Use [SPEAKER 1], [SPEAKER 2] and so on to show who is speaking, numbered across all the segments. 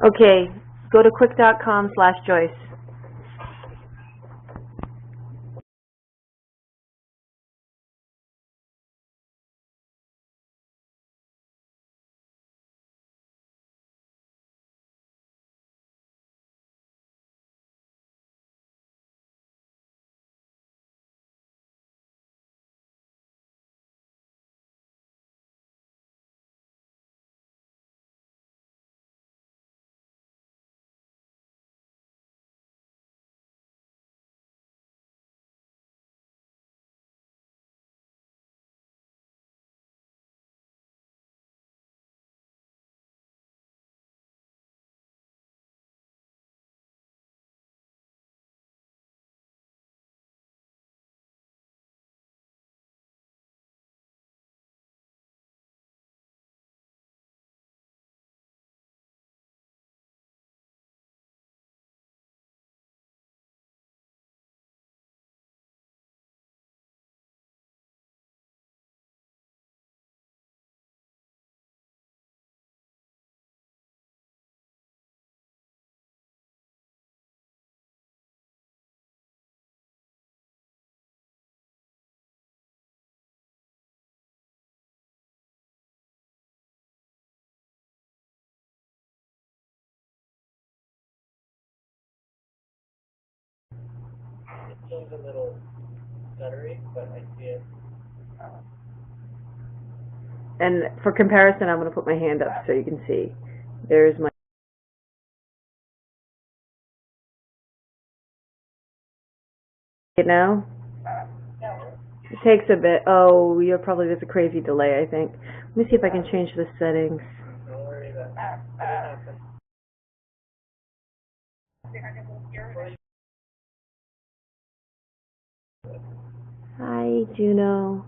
[SPEAKER 1] Okay, go to quick.com/Joyce.
[SPEAKER 2] It seems a little stuttery, but I see it.
[SPEAKER 1] And for comparison, I'm going to put my hand up so you can see. There's my... Now? It takes a bit. Oh, there's a crazy delay, I think. Let me see if I can change the settings.
[SPEAKER 2] Don't worry about it. It'll happen.
[SPEAKER 1] Hi, Juno.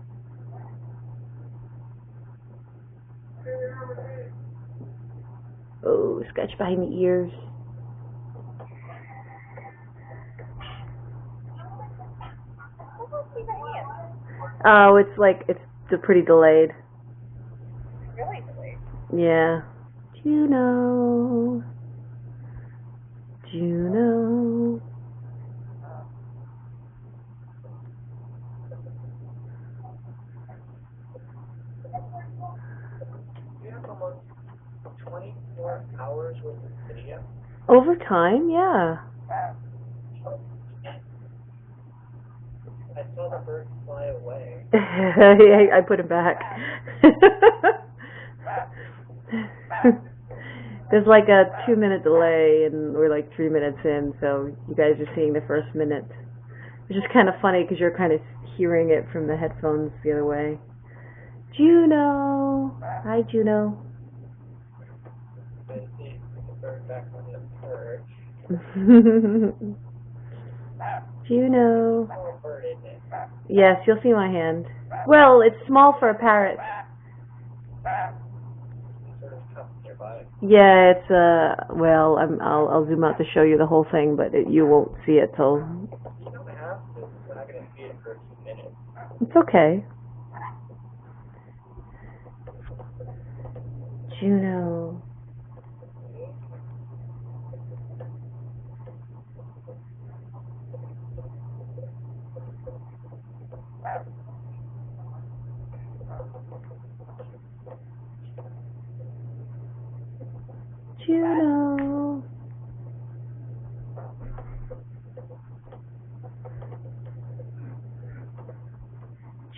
[SPEAKER 1] Oh, scratch behind the ears. Oh, it's pretty delayed.
[SPEAKER 3] Really delayed.
[SPEAKER 1] Yeah. Juno. Juno.
[SPEAKER 2] You have almost 24 hours worth of video.
[SPEAKER 1] Over time, yeah.
[SPEAKER 2] I saw the bird fly away.
[SPEAKER 1] I put him back. There's like a 2-minute delay, and we're like 3 minutes in, so you guys are seeing the first minute, which is kind of funny because you're kind of hearing it from the headphones the other way. Juno! Hi, Juno.
[SPEAKER 2] I see the bird back on the perch.
[SPEAKER 1] Juno.
[SPEAKER 2] Small bird, isn't it?
[SPEAKER 1] Yes, you'll see my hand. Well, it's small for a parrot.
[SPEAKER 2] Sort of cupped nearby.
[SPEAKER 1] Yeah, it's well, I'll zoom out to show you the whole thing, but you won't see it till.
[SPEAKER 2] You don't have to. We're not going to see it for a few minutes.
[SPEAKER 1] It's okay. Juno. Juno.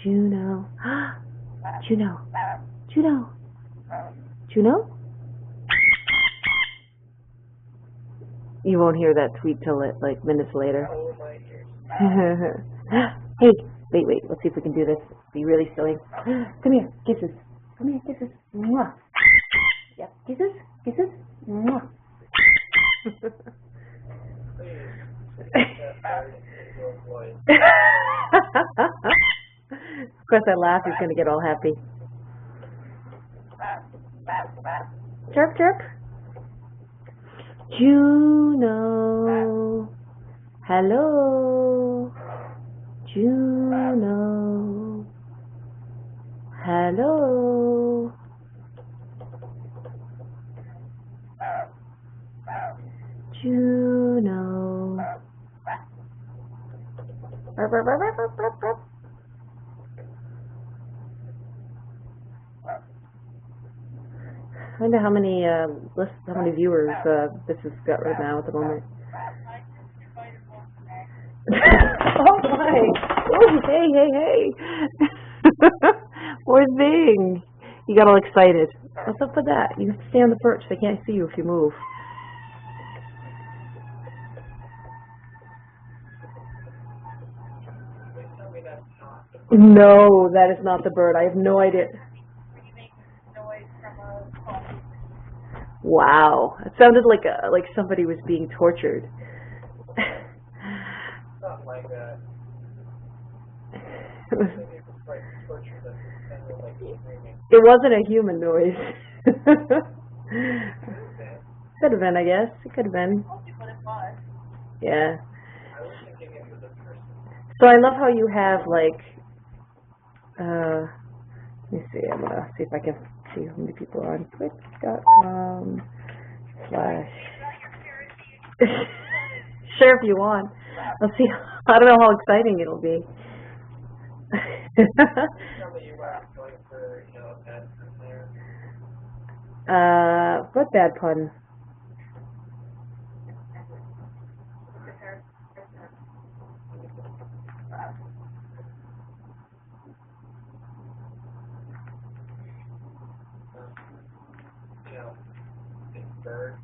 [SPEAKER 1] Juno. Juno. Juno. Juno? You won't hear that tweet till like minutes later.
[SPEAKER 2] Oh, my ears.
[SPEAKER 1] Hey, wait. Let's see if we can do this. Be really silly. Come here, kisses. Come here, kisses. Mwah. Yep, kisses. Mwah.
[SPEAKER 2] Please, that bird in your voice.
[SPEAKER 1] Of course, that laugh is going to get all happy. Chirp, chirp. Juno. Hello. Juno. Hello. Juno. Burp, burp, burp, burp, burp, burp, burp. I wonder how many viewers this has got right now at the moment. Oh my! Oh, hey! Poor thing. You got all excited. What's up with that? You have to stay on the perch. They can't see you if you move. No, that is not the bird. I have no idea. Wow, it sounded like somebody was being tortured.
[SPEAKER 2] Something like that.
[SPEAKER 1] It wasn't a human noise. Could have been, I guess. It could have been. Yeah. So I love how you have like. Let me see. I'm gonna see if I can see how many people are on Twitch.com/. Sure, if you want. I'll see. I don't know how exciting it'll be. What bad pun?
[SPEAKER 2] Bird.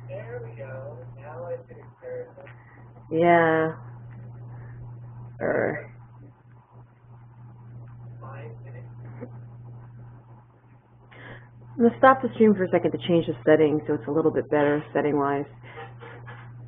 [SPEAKER 2] There we go. Now I see the comparison.
[SPEAKER 1] Yeah. I'm going to stop the stream for a second to change the settings so it's a little bit better setting-wise.